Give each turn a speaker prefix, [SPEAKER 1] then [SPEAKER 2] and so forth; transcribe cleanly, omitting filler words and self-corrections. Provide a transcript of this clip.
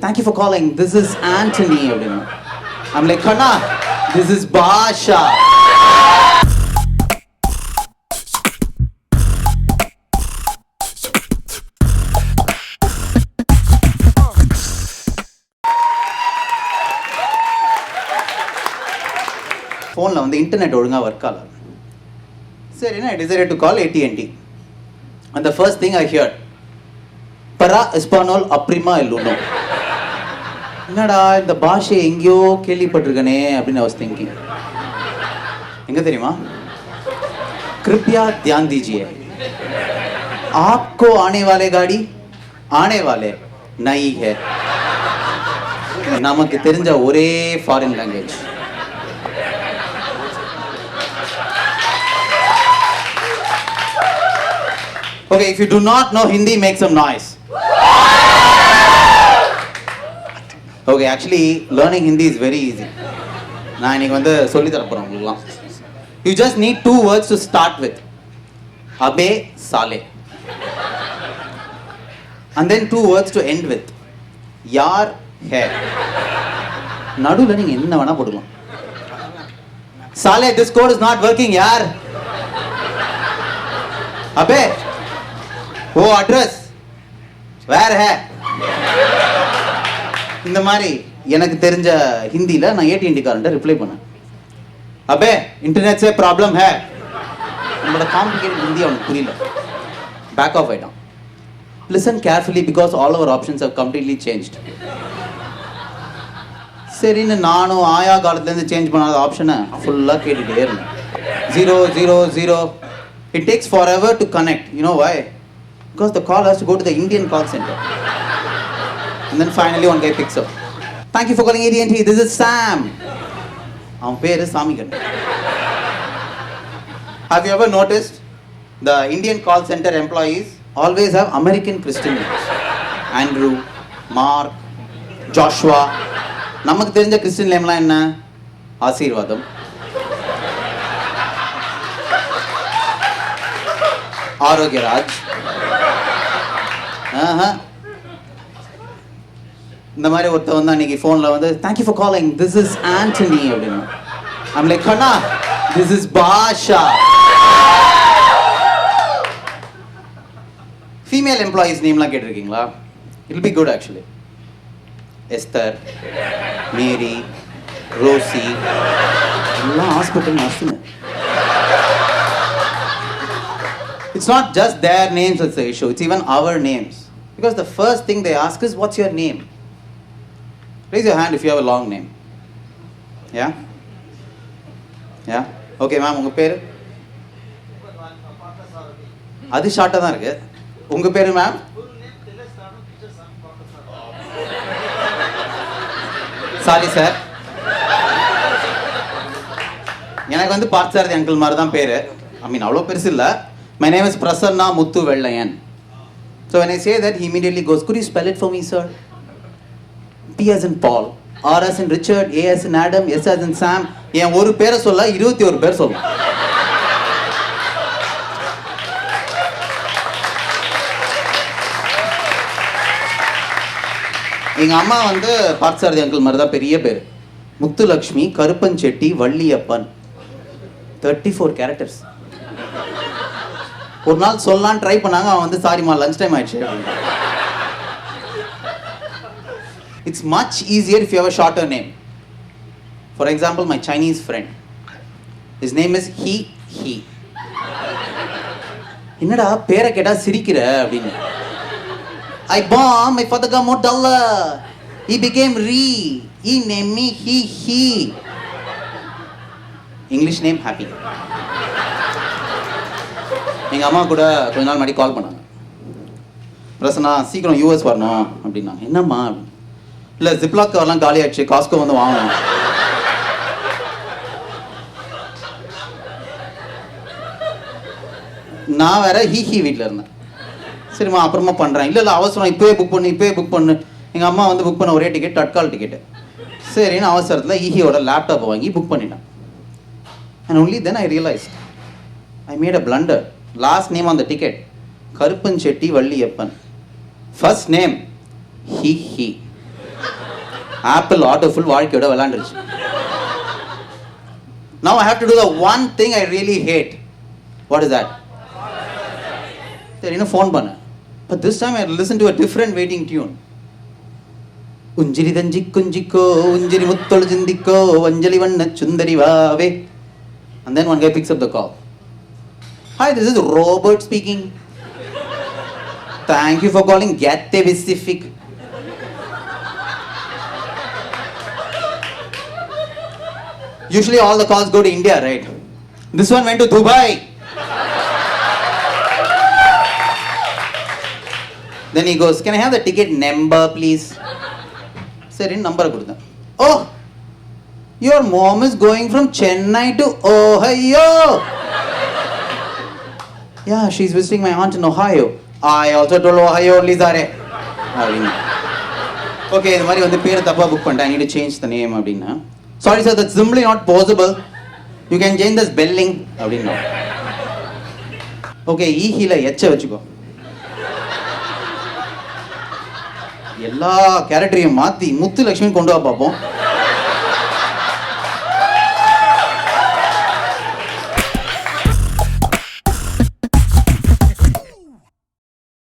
[SPEAKER 1] Thank you for calling. This is Anthony. I'm like, Kanna, this is Basha. ஃபோனில் வந்து internet ஒழுங்காக work ஆகல. சரின்னா I decided to call AT&T. And the first thing I heard, para español aprima el uno. என்னடா இந்த பாஷை எங்கேயோ கேள்விப்பட்டிருக்கனே அப்படின்னு I was thinking. எங்கே தெரியுமா? कृपया ध्यान दीजिए, आपको आने वाले गाड़ी आने वाले नहीं है. நமக்கு தெரிஞ்ச ஒரே foreign language. Okay, if you do not know Hindi, make some noise. Okay, actually, learning Hindi is very easy. நான் இன்னைக்கு வந்து சொல்லி தரப்போறேன் உங்களுக்குலாம். You just need 2 words to start with. Abe Sale. And then 2 words to end with. Yaar hai. நடுவுல நீங்க என்ன வேணா போடலாம். Sale, this code is not working, yaar. Abe. ஓ அட்ரஸ் வேற ஹே. இந்த மாதிரி எனக்கு தெரிஞ்ச ஹிந்தியில் நான் AT&T காரன்ட்ட ரிப்ளை பண்ணேன். அபே இன்டர்நெட் சே ப்ராப்ளம் ஹே. நம்மளோட காம்ப்ளிகேட்டட் ஹிந்தி அவனுக்கு புரியல, பேக் ஆஃப் ஆயிட்டான். Listen carefully because all our options have completely changed. சரின்னு நானும் ஆயா காலத்துலேருந்து சேஞ்ச் பண்ணாத ஆப்ஷனை ஃபுல்லாக கேட்டுகிட்டே இருந்தேன். 0 0 0. It takes forever to connect. You know why? Because the call has to go to the Indian call center. And then finally one guy picks up. Thank you for calling AT&T. This is Sam. அவன் பேரு சாமிகன். Have you ever noticed the Indian call center employees always have American Christian names? Andrew, Mark, Joshua. நமக்கு தெரிஞ்ச Christian நேம்லாம் என்ன? ஆசீர்வாதம், ஆரோக்கியராஜ். இந்த மாதிரி ஒருத்தர் வந்து அன்னைக்கு ஃபோனில் வந்து thank you for calling this is Anthony அப்படின்னு. ஐம் லைக் கண்ணா this is Basha. Female employees நேம்லாம் கேட்டிருக்கீங்களா? It be good actually. Esther, Mary, Rosie எல்லாம் ஹாஸ்பிட்டல் நர்ஸுங்க. It's not just their names that's the issue, it's even our names. Because the first thing they ask is, what's your name? Raise your hand if you have a long name. Yeah? Yeah? Okay, ma'am, unga peru? Adu short-a dhaan irukku. Unga peru, ma'am? Sorry, sir. எனக்கு வந்து Parthasarathy uncle மாதிரி தான் பேரு. ஐ மீன் அவ்வளோ பெருசு இல்லை. My name is Prasanna Muthu Vellayan. So when I say that, he immediately goes, could you spell it for me, sir? P as in Paul, R as in Richard, A as in Adam, S as in Sam. என் ஒரு பேரை சொல்ல 21 பேர் சொல்லலாம். எங்க அம்மா வந்து Parthasarathy uncle மாதிரி தான் பெரிய பேர். முத்துலக்ஷ்மி, கருப்பன் செட்டி, வள்ளியப்பன். 34 கேரக்டர்ஸ். ஒரு நாள் சொல்லலான்னு ட்ரை பண்ணாங்க. அவன் வந்து சாரிமா லஞ்ச் டைம் ஆயிடுச்சு. It's much easier if you have a shorter name. For example my Chinese friend, his name is he. என்னடா பேரை கேட்டா சிரிக்கிற அப்படின்னு. I born my father got more duller. He became re. He name me he. English name happy. எங்கள் அம்மா கூட கொஞ்ச நாள் முன்னாடி கால் பண்ணாங்க. பிரசன்னா சீக்கிரம் US வரணும் அப்படின்னாங்க. என்னம்மா? இல்லை ஜிப்லாக் கவர்லாம் காலி ஆயிடுச்சு, காஸ்கோ வந்து வாங்கணும். நான் வேற ஹி வீட்டில் இருந்தேன். சரிம்மா அப்புறமா பண்ணுறேன். இல்லை அவசரம், இப்போவே புக் பண்ணு. எங்கள் அம்மா வந்து புக் பண்ண ஒரே டிக்கெட் தட்கால் டிக்கெட்டு. சரின்னு அவசரத்தில் ஈஹியோட லேப்டாப்பை வாங்கி புக் பண்ணிட்டேன். And only then I realised I made a blunder. Last name on the ticket, Karpan Chetty Valliyappan. First name, he. Apple auto full வாழ்க்கையோட விளாண்டுருச்சு. Now I have to do the one thing I really hate. What is that? சரின்னு phone பண்ணேன். But this time I listened to a different waiting tune. உஞ்சிரி தஞ்சி குஞ்சிக்கோ உஞ்சிரி முத்தொழு சிந்திக்கோ வஞ்சலி வண்ண சுந்தரி வாவே. And then one guy picks up the call. Hi, this is Robert speaking. Thank you for calling Cathay Pacific. Usually all the calls go to India, right? This one went to Dubai. Then he goes, can I have the ticket number, please? Sir, in number கொடுத்தேன். Oh, your mom is going from Chennai to Ohio. Yeah, she's visiting my aunt in Ohio. I also told Ohio only, Zare. Okay, இந்த மாதிரி வந்து பேரை தப்பா book பண்ணிட்டேன். I need to change the name அப்படின்னா. Sorry sir, that's simply not possible. You can change the spelling அப்படின்னா. Okay, ஈஹில எச்ச வச்சுக்கோ. எல்லா கேரக்டரையும் மாற்றி முத்து லட்சுமி கொண்டு வா பார்ப்போம்.